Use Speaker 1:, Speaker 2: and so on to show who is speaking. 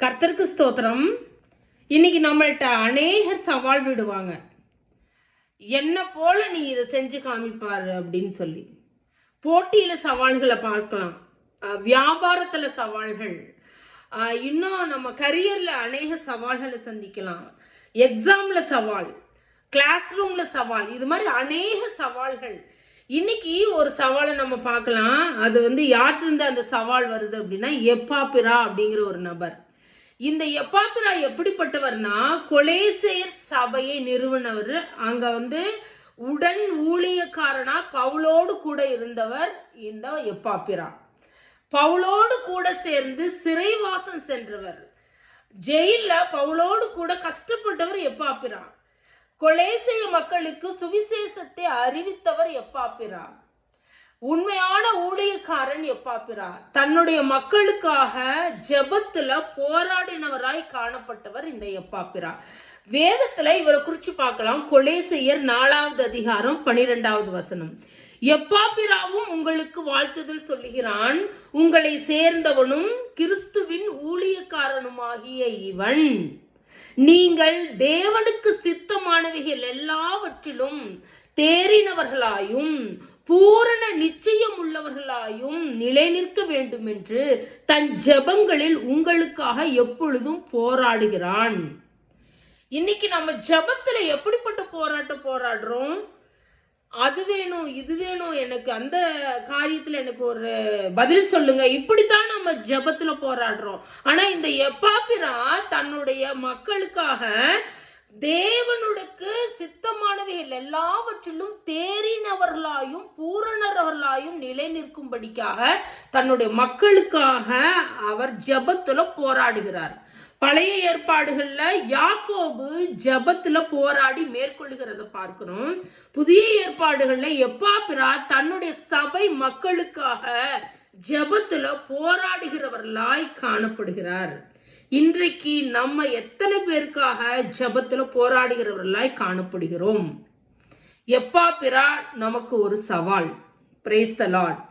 Speaker 1: கர்த்தருக்கு ஸ்தோத்திரம். இன்னைக்கு நம்மள்ட்ட அநேகர் சவால் விடுவாங்க, என்ன போல நீ இதை செஞ்சு காமிப்பாரு அப்படின்னு சொல்லி. போட்டியில சவால்களை பார்க்கலாம், வியாபாரத்துல சவால்கள், இன்னும் நம்ம கரியர்ல அநேக சவால்களை சந்திக்கலாம், எக்ஸாம்ல சவால், கிளாஸ் ரூம்ல சவால், இது மாதிரி அநேக சவால்கள். இன்னைக்கு ஒரு சவாலை நம்ம பார்க்கலாம். அது யார்கிட்ட அந்த சவால் வருது அப்படின்னா, எப்பாப்பிரா அப்படிங்கிற ஒரு நபர். இந்த எப்பாப்பிரா எப்படிப்பட்டவர்னா, கொலேசேயர் சபையை நிறுவனவர். அங்க உடன் ஊழியக்காரனா பவுலோடு கூட இருந்தவர் இந்த எப்பாப்பிரா. பவுலோடு கூட சேர்ந்து சிறைவாசம் சென்றவர், ஜெயில பவுலோடு கூட கஷ்டப்பட்டவர் எப்பாப்பிரா. கொலேசேய மக்களுக்கு சுவிசேஷத்தை அறிவித்தவர் எப்பாப்பிரா. உண்மையான ஊழியக்காரன் எப்பாப்பிரா. தன்னுடைய மக்களுக்காக ஜெபத்துல போராடினவராய் காணப்பட்டவர் இந்த எப்பாப்பிரா. வேதத்துல இவரை குறிச்சு பார்க்கலாம். கொலேசையர் 4வது அதிகாரம் 12வது வசனம். எப்பாப்பிராவும் உங்களுக்கு வாழ்த்துதல் சொல்லுகிறான், உங்களை சேர்ந்தவனும் கிறிஸ்துவின் ஊழியக்காரனுமாகிய இவன். நீங்கள் தேவனுக்கு சித்தமானவைகள் எல்லாவற்றிலும் தேறினவர்களாயும் பூரண நிச்சயம் உள்ளவர்களாயும் நிலை நிற்க வேண்டும் என்று தன் ஜெபங்களில் உங்களுக்காக எப்பொழுதும் போராடுகிறான். இன்னைக்கு நம்ம ஜெபத்துல எப்படிப்பட்ட போராட்டம் போராடுறோம்? அது வேணும், இது வேணும், எனக்கு அந்த காரியத்துல எனக்கு ஒரு பதில் சொல்லுங்க, இப்படித்தான் நம்ம ஜெபத்துல போராடுறோம். ஆனா இந்த எப்பாப்பிரா தன்னுடைய மக்களுக்காக தேவனுக்கு சித்தமானவைகள் எல்லாவற்றிலும் தேறினவர்களாயும் பூரணர்களாயும் நிலை நிற்கும்படிக்காக தன்னுடைய மக்களுக்காக அவர் ஜெபத்துல போராடுகிறார். பழைய ஏற்பாடுகள்ல யாக்கோபு ஜெபத்துல போராடி மேற்கொள்கிறத பார்க்கிறோம். புதிய ஏற்பாடுகள்ல எப்பாப்பிரா தன்னுடைய சபை மக்களுக்காக ஜெபத்துல போராடுகிறவர்களாய் காணப்படுகிறார். இன்றைக்கு நம்ம எத்தனை பேருக்காக ஜெபத்துல போராடுகிறவர்களாய் காணப்படுகிறோம்? எப்பாப்பிரா நமக்கு ஒரு சவால். Praise the Lord.